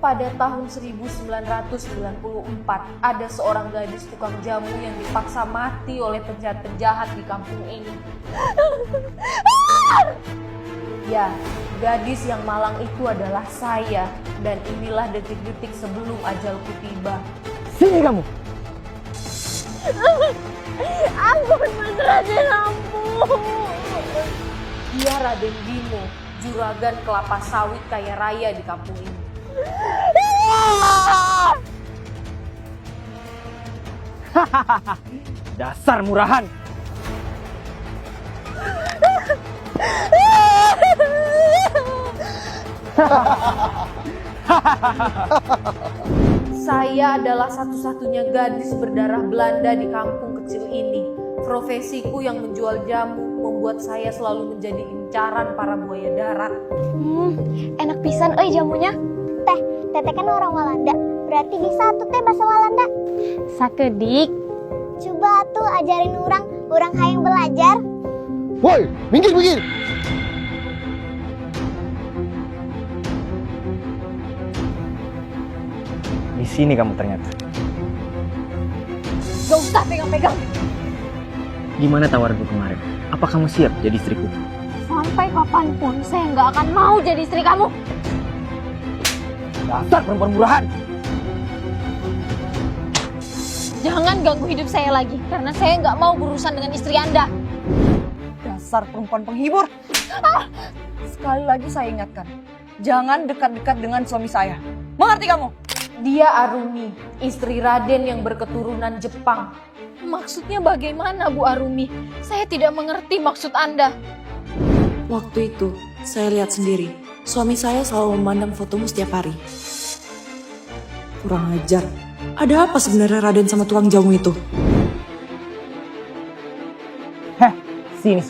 Pada tahun 1994, ada seorang gadis tukang jamu yang dipaksa mati oleh penjahat-penjahat di kampung ini. Ya, gadis yang malang itu adalah saya, dan inilah detik-detik sebelum ajalku tiba. Sini kamu! Ampun Mas Raden, ampun! Dia Raden Bimo, juragan kelapa sawit kaya raya di kampung ini. Dasar murahan! Saya adalah satu-satunya gadis berdarah Belanda di kampung kecil ini. Profesiku yang menjual jamu membuat saya selalu menjadi incaran para buaya darat. Enak pisan jamunya. Teteh kan orang Walanda, berarti bisa tuh teh bahasa Walanda. Sakedik. Coba tuh ajarin orang hayang belajar. Woi, minggir! Di sini kamu ternyata. Gak usah pegang-pegang. Gimana tawaranku kemarin? Apa kamu siap jadi istriku? Sampai kapanpun saya nggak akan mau jadi istri kamu. Dasar perempuan murahan! Jangan ganggu hidup saya lagi, karena saya nggak mau berurusan dengan istri Anda. Dasar perempuan penghibur. Sekali lagi saya ingatkan, jangan dekat-dekat dengan suami saya. Mengerti kamu? Dia Arumi, istri Raden yang berketurunan Jepang. Maksudnya bagaimana Bu Arumi? Saya tidak mengerti maksud Anda. Waktu itu, saya lihat sendiri. Suami saya selalu memandang fotomu setiap hari. Kurang ajar. Ada apa sebenarnya Raden sama tukang jamu itu? Heh, sini.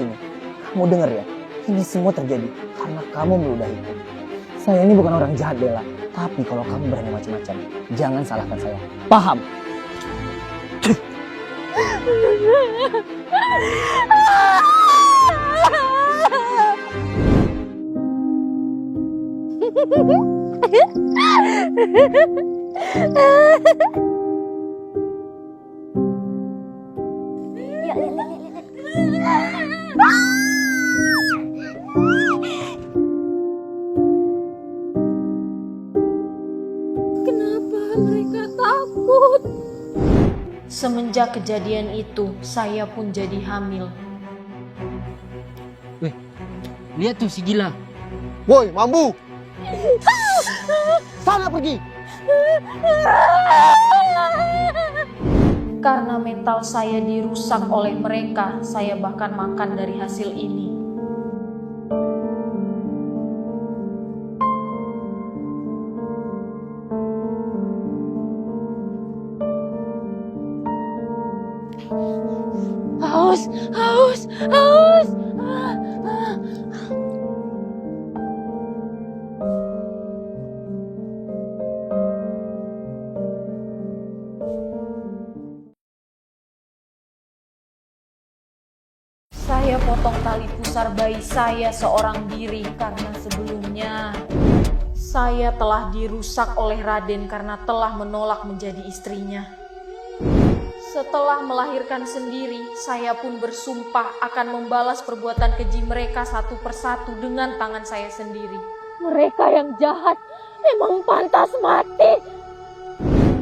Kamu denger ya, ini semua terjadi karena kamu meludahiku. Saya ini bukan orang jahat, Bella. Tapi kalau kamu berani macam-macam, jangan salahkan saya. Paham? Kenapa mereka takut? Semenjak kejadian itu, saya pun jadi hamil. Lihat tuh si gila. Woi, mambu! Sana pergi! Karena mental saya dirusak oleh mereka, saya bahkan makan dari hasil ini. Haus. Saya potong tali pusar bayi saya seorang diri karena sebelumnya saya telah dirusak oleh Raden karena telah menolak menjadi istrinya. Setelah melahirkan sendiri, saya pun bersumpah akan membalas perbuatan keji mereka satu persatu dengan tangan saya sendiri. Mereka yang jahat memang pantas mati.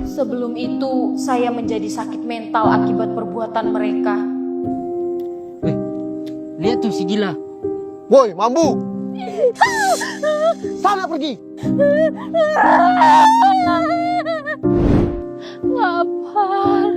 Sebelum itu, saya menjadi sakit mental akibat perbuatan mereka. Lihat tuh si gila. Woi, mambu! Sana pergi! Lapar.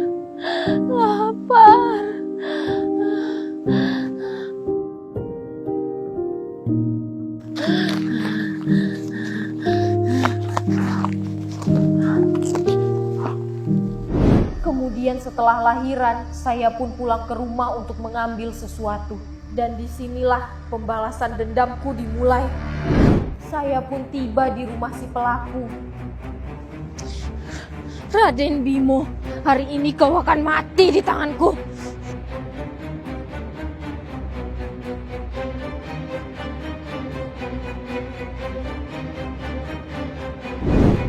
Kemudian setelah lahiran, saya pun pulang ke rumah untuk mengambil sesuatu. Dan disinilah pembalasan dendamku dimulai. Saya pun tiba di rumah si pelaku. Raden Bimo, hari ini kau akan mati di tanganku.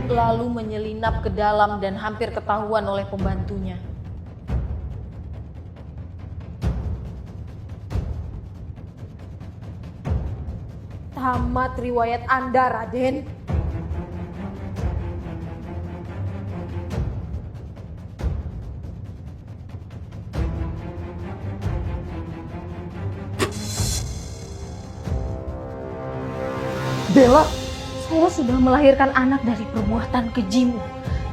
lalu menyelinap ke dalam dan hampir ketahuan oleh pembantunya. Tamat riwayat Anda, Raden. Bella, Saya sudah melahirkan anak dari perbuatan kejimu.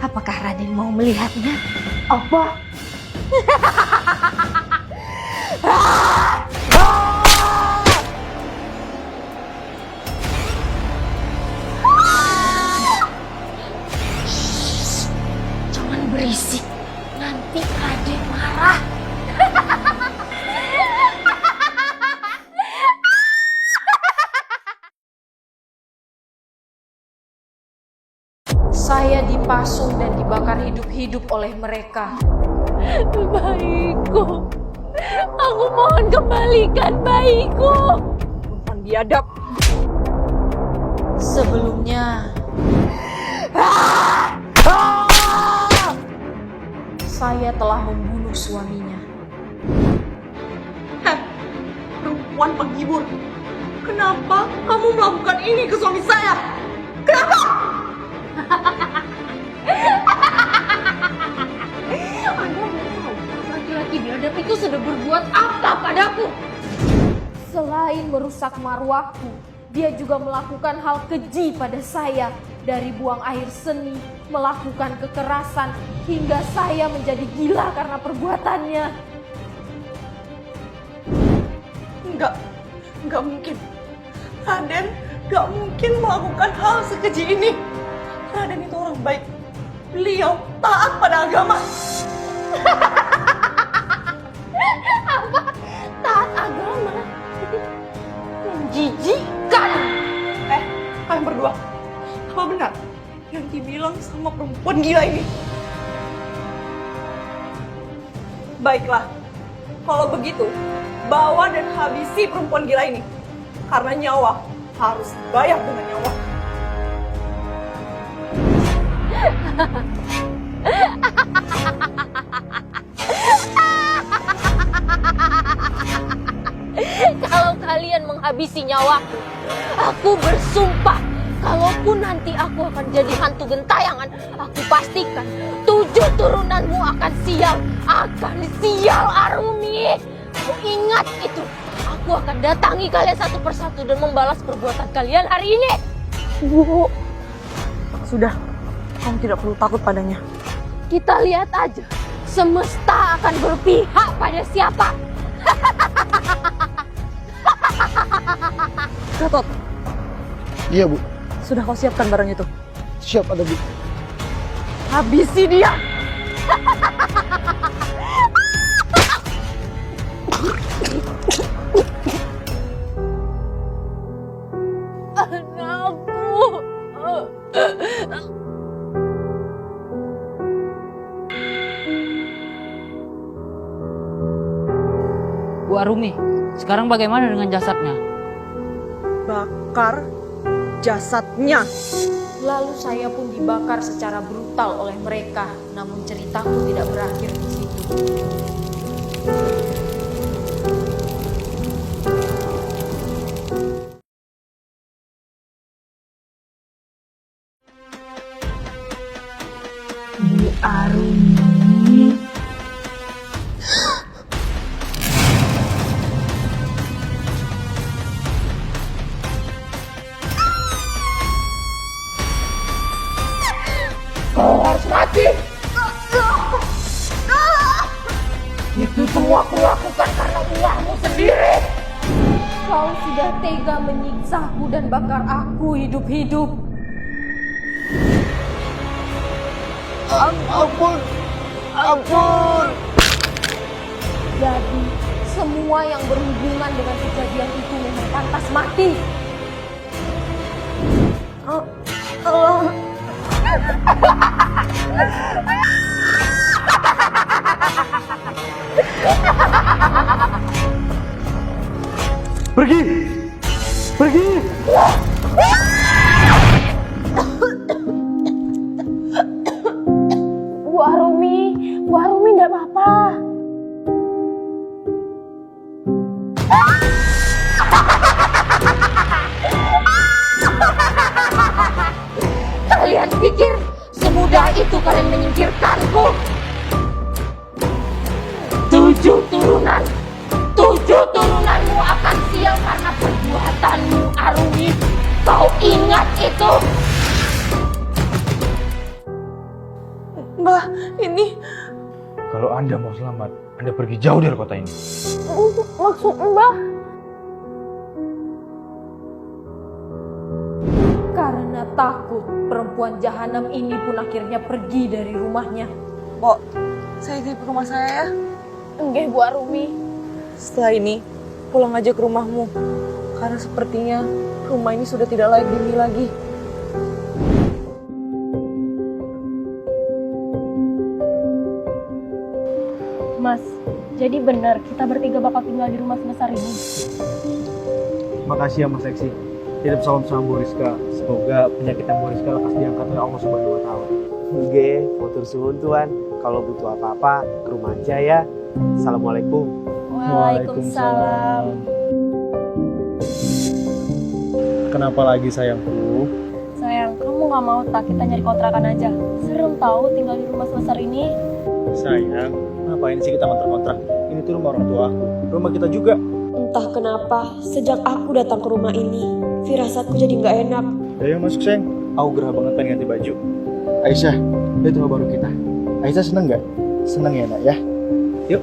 Apakah Raden mau melihatnya? apa? Jangan berisik, nanti Raden marah. Saya dipasung dan dibakar hidup-hidup oleh mereka. Bayiku, aku mohon kembalikan bayiku. Perempuan biadab. Sebelumnya, saya telah membunuh suaminya. Perempuan penghibur. Kenapa kamu melakukan ini ke suami saya? Kenapa? Anda mau tahu laki-laki biadab itu sudah berbuat apa padaku? Selain merusak marwahku, dia juga melakukan hal keji pada saya. Dari buang air seni, melakukan kekerasan, hingga saya menjadi gila karena perbuatannya. Enggak mungkin. Raden enggak mungkin melakukan hal sekeji ini. Raden itu orang baik. Beliau taat pada agama. Apa? Taat agama? Menjijikkan! Kalian berdua, apa benar yang dibilang sama perempuan gila ini? Baiklah, kalau begitu, bawa dan habisi perempuan gila ini. Karena nyawa harus dibayar dengan nyawa. Kalau kalian menghabisi nyawaku, aku bersumpah, kalaupun nanti aku akan jadi hantu gentayangan, aku pastikan 7 turunanmu akan sial. Arumi. Kau ingat itu, aku akan datangi kalian satu persatu dan membalas perbuatan kalian hari ini. Bu, sudah, kamu tidak perlu takut padanya. Kita lihat aja, semesta akan berpihak pada siapa. Gatot, Iya, Bu. sudah kau siapkan barang itu? Siap, ada Bu. Habisi dia! Bu Arumi, sekarang bagaimana dengan jasadnya? Bakar jasadnya. Lalu saya pun dibakar secara brutal oleh mereka, namun ceritaku tidak berakhir di situ. Bu Arumi. Kau harus mati! Itu semua kulakukan karena ulahmu sendiri! Kau sudah tega menyiksaku dan bakar aku hidup-hidup. Ampun! Ampun! Jadi, semua yang berhubungan dengan kejadian itu memang pantas mati. Pergi! Pergi! Mbah, ini Kalau Anda mau selamat, Anda pergi jauh dari kota ini. maksud Mbah. Karena takut, perempuan jahanam ini pun akhirnya pergi dari rumahnya. Mbok, saya ke rumah saya ya. Enggak, Bu Arumi. Setelah ini, pulang aja ke rumahmu. Karena sepertinya rumah ini sudah tidak layak dihuni lagi. Mas, jadi benar kita bertiga bakal tinggal di rumah sebesar ini. Makasih ya Mas Seksi. Titip salam Bu Rizka. Semoga penyakitnya Bu Rizka lekas diangkat oleh Allah Subhanahu wa taala. Oke, motur suhun tuan. Kalau butuh apa-apa, ke rumah aja ya. Assalamualaikum. Waalaikumsalam. Kenapa lagi sayangku? Sayang, kamu gak mau tak kita nyari kontrakan aja? Serem tahu tinggal di rumah sebesar ini. Sayang, ngapain sih kita kontrak-kontrak? Ini tuh rumah orang tua aku. Rumah kita juga. Entah kenapa, sejak aku datang ke rumah ini, firasatku jadi nggak enak. Ayo masuk sayang. Aku gerah banget pengen ganti baju. Aisyah, itu rumah baru kita. Aisyah seneng nggak? Seneng ya nak ya? Yuk.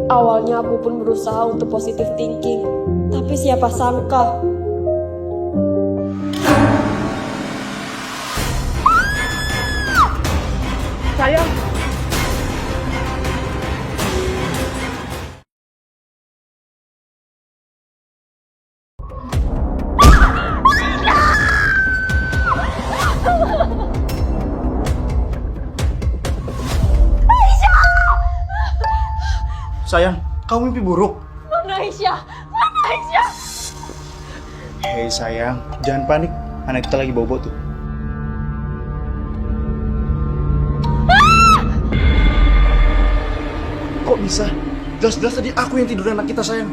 Awalnya aku pun berusaha untuk positive thinking, tapi siapa sangka Sayang. Sayang, kamu mimpi buruk. Mana Aisyah? Mana Aisyah? Hei sayang, jangan panik. Anak kita lagi bobo tuh. Kok bisa? Jelas-jelas tadi aku yang tidur anak kita sayang.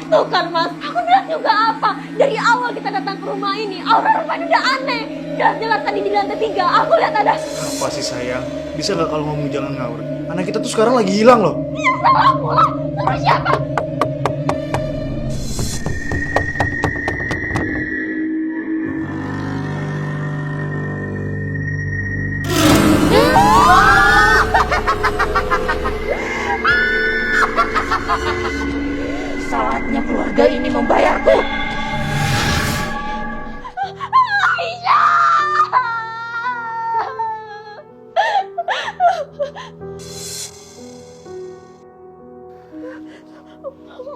Tuh kan Mas, aku bilang juga apa? Dari awal kita datang ke rumah ini, aura rumah ini udah aneh. Jelas-jelas tadi di lantai 3, aku lihat ada. Apa sih sayang? Bisa nggak kalau ngomong jangan ngawur? Anak kita tuh sekarang lagi hilang loh. Iya, sama aku lah. Sama siapa? Saatnya keluarga ini membayarku.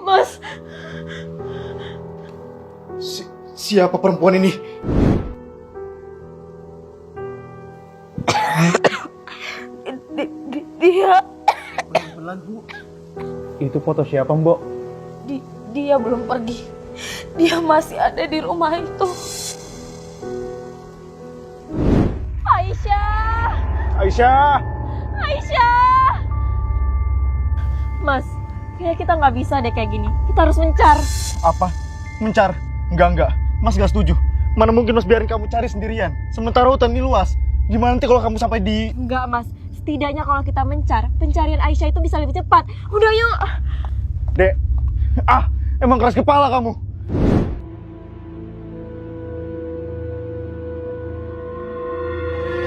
Mas, Siapa perempuan ini? dia Pelan-pelan bu. Itu foto siapa mbok? dia belum pergi. Dia masih ada di rumah itu. Aisyah! Aisyah! Aisyah! Mas, kayaknya kita nggak bisa deh kayak gini. Kita harus mencar. Apa? Mencar? Enggak. Mas gak setuju. Mana mungkin mas biarin kamu cari sendirian. Sementara hutan ini luas. Gimana nanti kalau kamu sampai di... Enggak, Mas. Setidaknya kalau kita mencar, pencarian Aisyah itu bisa lebih cepat. Udah yuk. Dek. Emang keras kepala kamu.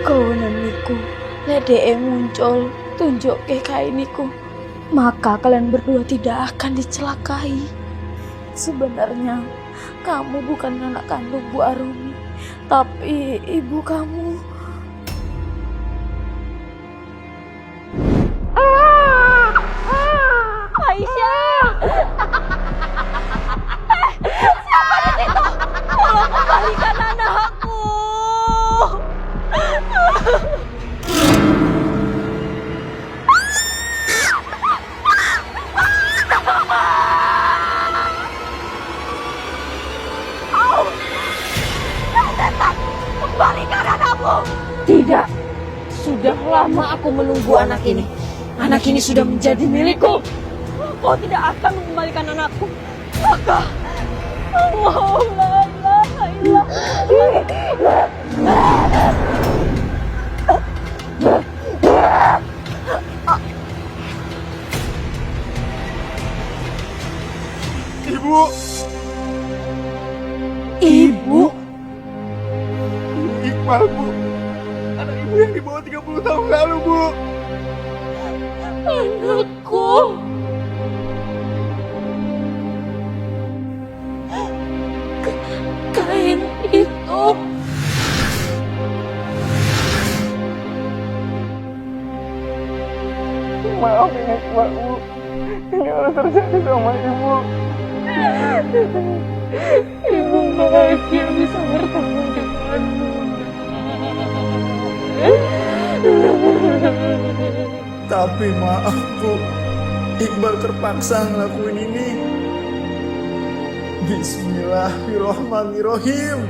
Kawananiku, ledee muncul, tunjuk ke kainiku. Maka kalian berdua tidak akan dicelakai. Sebenarnya, kamu bukan anak kandung Bu Arumi, tapi ibu kamu. Aisyah! Siapa di situ? Tolong kembalikan anakku! Kembalikan anakmu! Tidak. Sudah lama aku menunggu anak ini. Anak ini sudah menjadi milikku. Kau tidak akan mengembalikan anakku. Maka Allah la ilaha illallah. Ibu! Ibu? Iqbal bu. Anak ibu yang di bawah 30 tahun lalu, Bu. Anakku. Kain itu. Maaf ini, Mbak, Bu. Ini harus terjadi sama Ibu. Ibu bahagia bisa bertemu denganmu. Tapi maaf, Bu. Iqbal terpaksa ngelakuin ini. Bismillahirrahmanirrahim.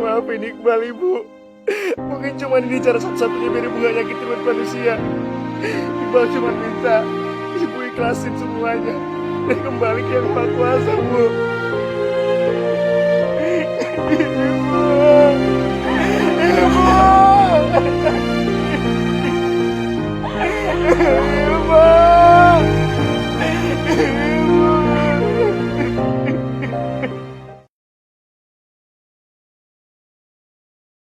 Maafin Iqbal, Ibu. Mungkin cuma ini cara satu-satunya biar Ibu gak nyakitin manusia. Iqbal cuma minta Ibu ikhlasin semuanya dan kembali ke Yang Maha Kuasa, Bu. Ibu. Ibu.